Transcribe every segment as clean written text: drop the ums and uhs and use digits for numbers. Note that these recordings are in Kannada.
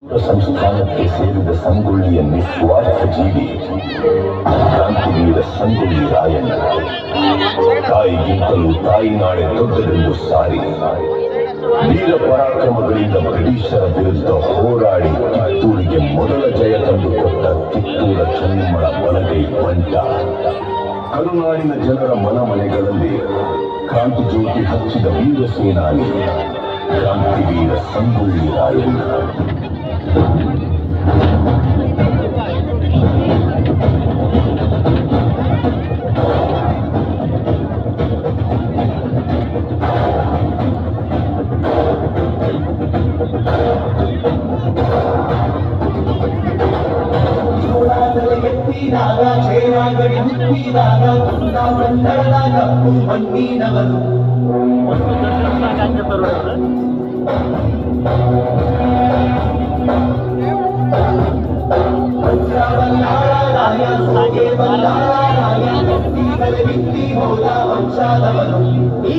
ಸಂಸ್ಥಾನಕ್ಕೆ ಸೇರಿದ ಸಂಗೊಳ್ಳಿಯ ನಿಸ್ವಾರ್ಥ ಜೀವಿ ಕ್ರಾಂತಿವೀರ ಸಂಗೊಳ್ಳಿ ರಾಯಣ್ಣ. ತಾಯಿಗಿಂತಲೂ ತಾಯಿ ನಾಡೆ ದೊಡ್ಡದೆಂದು ಸಾರಿ ವೀರ ಪರಾಕ್ರಮಗಳಿಂದ ಬ್ರಿಟಿಷರ ವಿರುದ್ಧ ಹೋರಾಡಿ ಕಿತ್ತೂರಿಗೆ ಮೊದಲ ಜಯ ತಂದುಕೊಟ್ಟ ಕಿತ್ತೂರ ಚೆನ್ನಮ್ಮನ ಬಲಗೈ ಬಂಟ. ಕರುನಾಡಿನ ಜನರ ಮನೆಗಳಲ್ಲಿ ಕ್ರಾಂತಿ ಜ್ಯೋತಿ ಹಚ್ಚಿದ ವೀರ ಸೇನಾನಿ ಕ್ರಾಂತಿವೀರ ಸಂಗೊಳ್ಳಿ ರಾಯಣ್ಣ. ಎತ್ತಿದಾಗ ಚೇರಾಗಡಿ ಹುಟ್ಟಿದಾಗ ತುಂಡ ಕನ್ನಡದಾಗ ಮಣ್ಣಿನವರು ರಾಯ ಸಾಗೆ ಬಲ್ಲಾರಾಯ ಎತ್ತಿಗಲೆ ಬಿತ್ತಿ ಹೋದ ವಂಶಾದವರು ಈ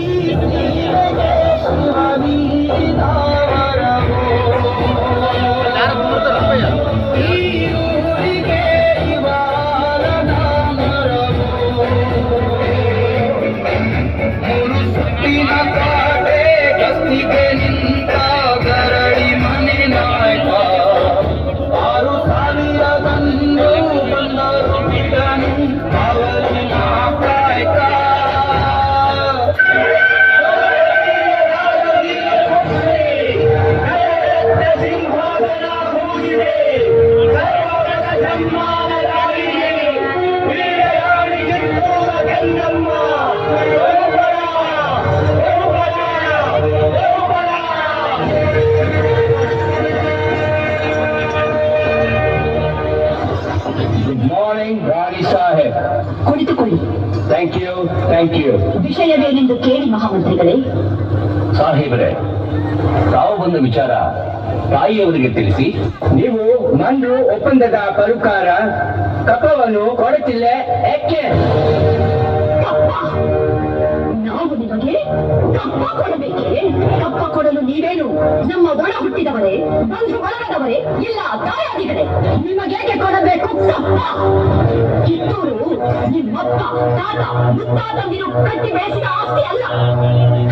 ಕುಳಿತುಕೊಳ್ಳಿ. Thank you. ವಿಷಯವೇನೆಂದು ಕೇಳಿ ಮಹಾಮಂತ್ರಿಗಳೇ. ಸಾಹೇಬರೇ, ತಾವು ಬಂದ ವಿಚಾರ ತಾಯಿಯವರಿಗೆ ತಿಳಿಸಿ. ನೀವು ಮಂಡು ಒಪ್ಪಂದದ ಪರುಕಾರ ಕಪ್ಪವನ್ನು ಕೊಡುತ್ತಿಲ್ಲ ಯಾಕೆ? ನಾವು ನಿಮಗೆ ಕಪ್ಪ ಕೊಡಬೇಕೆ? ಕಪ್ಪ ಕೊಡಲು ನೀವೇನು ನಮ್ಮ ಒಳ ಹುಟ್ಟಿದವರೇ, ಬಂಧು ಬಳಗದವರೇ, ಇಲ್ಲ ತಾಯಾದಿಗಳೇ? ನಿಮಗೇಕೆ ಕೊಡಬೇಕು ಕಪ್ಪ? ಕಿತ್ತೂರು ನಿಮ್ಮಪ್ಪ ತಾತ ಮುತ್ತಾತಂದಿರು ಕಟ್ಟಿ ಬೆಳೆಸಿದ ಆಸ್ತಿ ಅಲ್ಲ,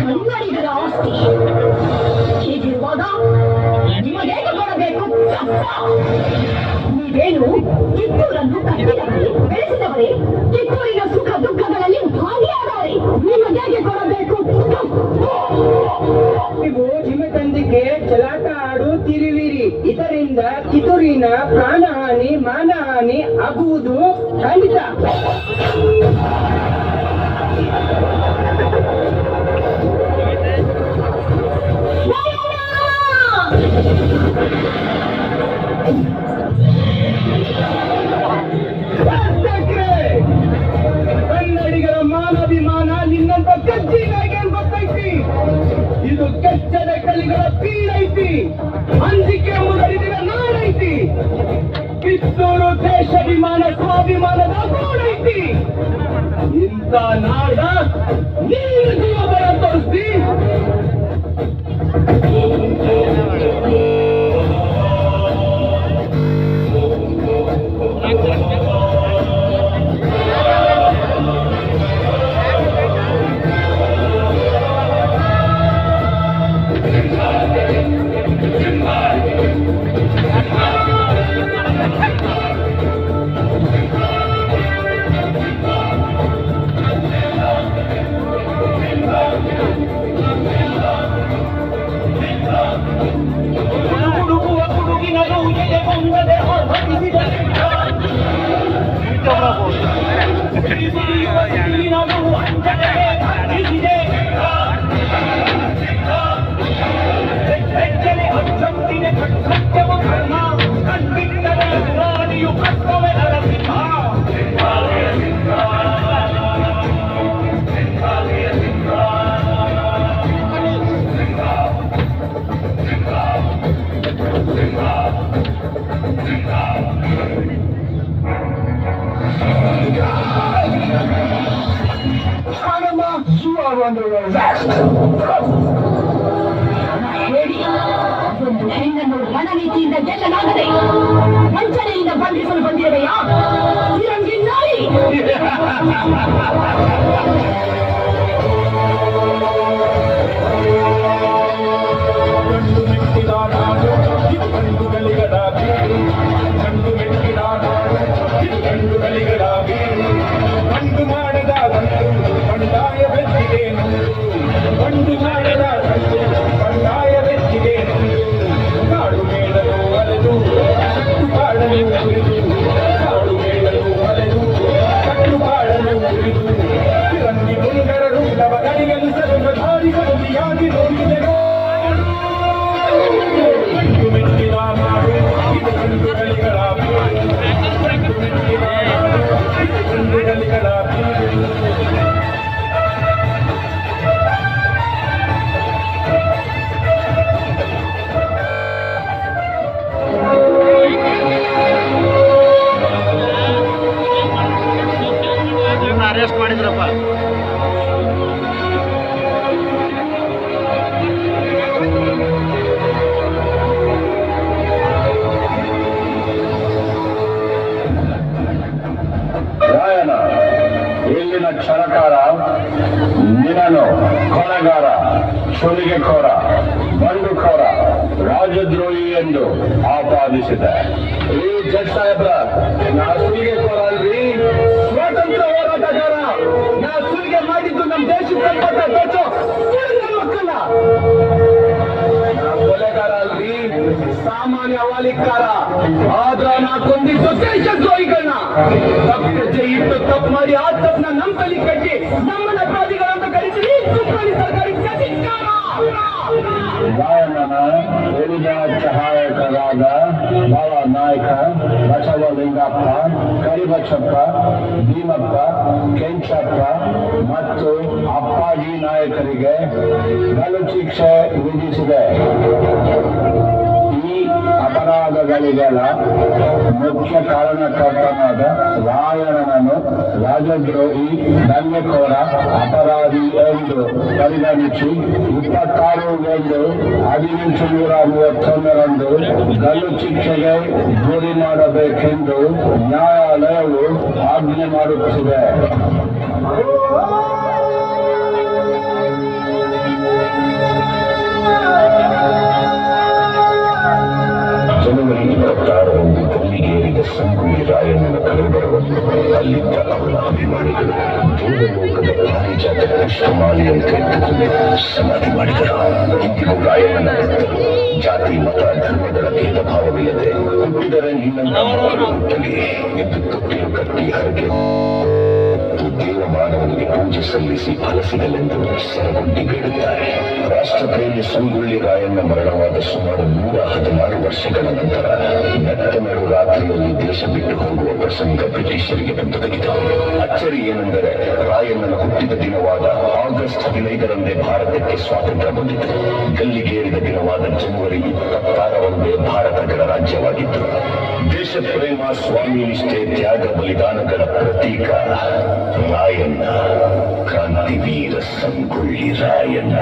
ಕನ್ನಡಿಗರ ಆಸ್ತಿ. ಹೀಗಿರುವಾಗ ನಿಮಗೇಕೆ ಕೊಡಬೇಕು ಕಪ್ಪ? ನೀವೇನು ಕಿತ್ತೂರನ್ನು ಕಟ್ಟಿದವರೇ, ಬೆಳೆಸಿದವರೇ, ಕಿತ್ತೂರಿನ ಸುಖ ದುಃಖಗಳಲ್ಲಿ ಭಾಗಿಯಾದವರೇ. ನಿಮಗೇಕೆ ಕೊಡಬೇಕು ಕಪ್ಪ? ನೀವು ನಿಮ್ಮ ತಂದೆಗೆ ಚಲಾಟ ಆಡುತ್ತಿರುವಿರಿ. ಇದರಿಂದ ಕಿತ್ತೂರಿನ ಪ್ರಾಣಹಾನಿ ಮಾನಹಾನಿ ಆಗುವುದು ಖಂಡಿತ. ಕನ್ನಡಿಗರ ಮಾನಾಭಿಮಾನ ನಿನ್ನಂತ ಕಜ್ಜಿಗಳಿಗೆ ಗೊತ್ತೈತಿ. ಇದು ಕೆಚ್ಚದ ಕಲಿಗಳ ಪೀಡೈತಿ. ಅಂಜಿಕೆ ಮುದರಿದಿನ ನಾಡೈತಿ. ಕಿತ್ತೂರು ದೇಶಾಭಿಮಾನ ಸ್ವಾಭಿಮಾನದ ಗೂಡೈತಿ. ಇಂಥ ನಾಡ ನೀನು ಜೀವಬಲ ತೋರಿಸಿ. under arrest. ಹೇಳಿ, ಒಂದು ಹೆಣ್ಣನ್ನು ಹಣ ನೀತಿಯಿಂದ ಗೆಲ್ಲಲಾಗದೆ ವಂಚನೆಯಿಂದ ಬಂಧಿಸಲು ಬಂದಿರುವೆಯಾ ಫಿರಂಗಿ ನಾಯಿ? ಗಂಡು ಮೆಟ್ಟಿದ ನಾಡು ಇದು ಗಂಡುಗಳಿಗಡ ಬೀಡು. ಗಂಡು ಮೆಟ್ಟಿದ ನಾಡು ಇದು ಗಂಡುಗಳಿಗಡ ಬೀಡು. ಗಂಡು ಮಾಡದ ಗಂಡು ಬಂಡಾಯ ಬೆಚ್ಚಿಗೆ ನೊಂದು. ಗಂಡು ಮಾಡದ ಗಂಡು ಬಂಡಾಯ ಬೆಚ್ಚಿಗೆ ನೊಂದು. ಕಾಡು ಮೇಡಲು ಅಲೆದು ಕಟ್ಟು ಕಾಡಲು ಉರಿದು. ಕಾಡು ಮೇಡಲು ಅಲೆದು ಕಟ್ಟು ಕಾಡಲು ಉರಿದು. ಫಿರಂಗಿ ಗುಂಡರರು ಲವಗಳಿಗಲು ಸರ್ವ ಧಾರಿಗಳಿಯಾಗಿ ನೋಡಿದೆನು. ಗಂಡು ಮೆಟ್ಟಿದ ನಾಡು ಇದು ಗಂಡುಗಳಿಗಳ ಬೀಡು. ಗಂಡು ಮೆಟ್ಟಿದ ನಾಡು ಇದು ಗಂಡುಗಳಿಗಳ ಬೀಡು. ಅರೆಸ್ಟ್ ಮಾಡಿದ್ರಪ್ಪ. ರಾಯನ ಇಲ್ಲಿನ ಕ್ಷಣಕಾರ ನಿನ್ನನು ಕೊಲೆಗಾರ, ಸುಲಿಗೆಕೋರ, ಬಂಡುಕೋರ, ರಾಜದ್ರೋಹಿ ಎಂದು ಆಪಾದಿಸಿದೆ. ಈ ಜಡ್ ಸಾಹೇಬ್ರ, ನಾ ಸುಲಿಗೆಕೋರ ಅಲ್ರಿ, ಸ್ವಾತಂತ್ರ್ಯ ಹೋರಾಟಗಾರ. ನಾ ಸುಲಿಗೆ ಮಾಡಿದ್ದು ನಮ್ಮ ದೇಶದ ಸಂಪತ್ತ ದೋಚೋ ಮಕ್ಕಳ. ನಾ ಕೊಲೆಗಾರ ಅಲ್ರಿ, ಸಾಮಾನ್ಯ ಹವಾಲಿಕಾರ. ಆದ್ರ ನಾ ಕೊಂದಿದ್ದು ದೇಶದ್ರೋಹಿಗಳನ್ನ. ತಪ್ಪು ಇಟ್ಟು ತಪ್ಪು ಮಾಡಿ ಆ ತಪ್ಪನ್ನ ನಮ್ಮ ತಲೆ ಕಟ್ಟಿ ನಮ್ಮನ್ನ ಅಪರಾಧಿಗಳಂತ ಕರೀತೀವಿ. ತುಪ್ಪಳಿ ಸರ್ಕಾರಿ ಪ್ರತಿಕಾರ. ರಾಯಣ್ಣನ ಉಳಿದ ಸಹಾಯಕರಾದ ಬಾಳ ನಾಯಕ, ಬಸವಲಿಂಗಪ್ಪ, ಕರಿಬಚ್ಚಪ್ಪ, ಭೀಮಪ್ಪ, ಕೆಂಚಪ್ಪ ಮತ್ತು ಅಪ್ಪಾಜಿ ನಾಯಕರಿಗೆ ಗಲ್ಲು ಶಿಕ್ಷೆ ವಿಧಿಸಿದೆ. ಈ ಅಪರಾಧಗಳಿಗೆಲ್ಲ ಮುಖ್ಯ ಕಾರಣಕರ್ತನಾದ ರಾಯಣ್ಣನನ್ನು ರಾಜದ್ರೋಹಿ, ದಂಗೆಕೋರ, ಅಪರಾಧಿ ಎಂದು ಪರಿಗಣಿಸಿ 26/1/1931 ಗಲ್ಲು ಶಿಕ್ಷೆಗೆ ಗುರಿ ಮಾಡಬೇಕೆಂದು ನ್ಯಾಯಾಲಯವು ಆಜ್ಞೆ ಮಾಡುತ್ತಿದೆ. ಜನವರಿ 26ರಂದು ಗಲ್ಲಿಗೇರಿದ ಸಂಗೊಳ್ಳಿ ರಾಯಣ್ಣನ ಕಳೆಬರವನ್ನು ಅಲ್ಲಿದ್ದ ಅವನ ಅಭಿಮಾನಿಗಳು ದೇವಲೋಕದ ಪಾರಿಜಾತ ಪುಷ್ಪಮಾಲೆಯಂತೆ ಎತ್ತುಕೊಂಡು ಸಮಾಧಿ ಮಾಡಿದರು. ಇಂದಿಗೂ ರಾಯಣ್ಣನ ಭಕ್ತರು ಜಾತಿ, ಮತ, ಧರ್ಮಗಳ ಭೇದ ಭಾವವಿಲ್ಲದೆ ಹುಟ್ಟಿದರೆ ನಿನ್ನಂತ ಮಕ್ಕಳು ಹುಟ್ಟಲಿ ಎಂದು ತೊಟ್ಟಿಲು ಕಟ್ಟಿ ಹರಕೆ ದೇವ ಮಾನವನಿಗೆ ಪೂಜೆ ಸಲ್ಲಿಸಿ ಫಲ ಸಿಗಲೆಂದು ಸರಗುಂಡಿ ಬೇಡುತ್ತಾರೆ. ರಾಷ್ಟ್ರಪ್ರೇಮಿ ಸಂಗೊಳ್ಳಿ ರಾಯಣ್ಣ ಮರಣವಾದ ಸುಮಾರು 116 ವರ್ಷಗಳ ನಂತರ ನಟ್ಟ ನಡು ರಾತ್ರಿಯಲ್ಲಿ ದೇಶ ಬಿಟ್ಟು ಹೋಗುವ ಪ್ರಸಂಗ ಬ್ರಿಟಿಷರಿಗೆ ಬಂದೊದಗಿತು. ಅಚ್ಚರಿ ಏನೆಂದರೆ ರಾಯಣ್ಣನ ಹುಟ್ಟಿದ ದಿನವಾದ ಆಗಸ್ಟ್ 15ರಂದೇ ಭಾರತಕ್ಕೆ ಸ್ವಾತಂತ್ರ್ಯ ಬಂದಿತು. ಗಲ್ಲಿಗೇರಿದ ದಿನವಾದ ಜನವರಿ 26ರಂದೇ ಭಾರತ ಗಣರಾಜ್ಯವಾಗಿತ್ತು. ದೇಶ ಪ್ರೇಮ, ಸ್ವಾಮಿ ನಿಷ್ಠೆ, ತ್ಯಾಗ, ಬಲಿದಾನಗಳ ಪ್ರತೀಕ ರಾಯಣ್ಣ, ಕ್ರಾಂತಿವೀರ ಸಂಗೊಳ್ಳಿ ರಾಯಣ್ಣ.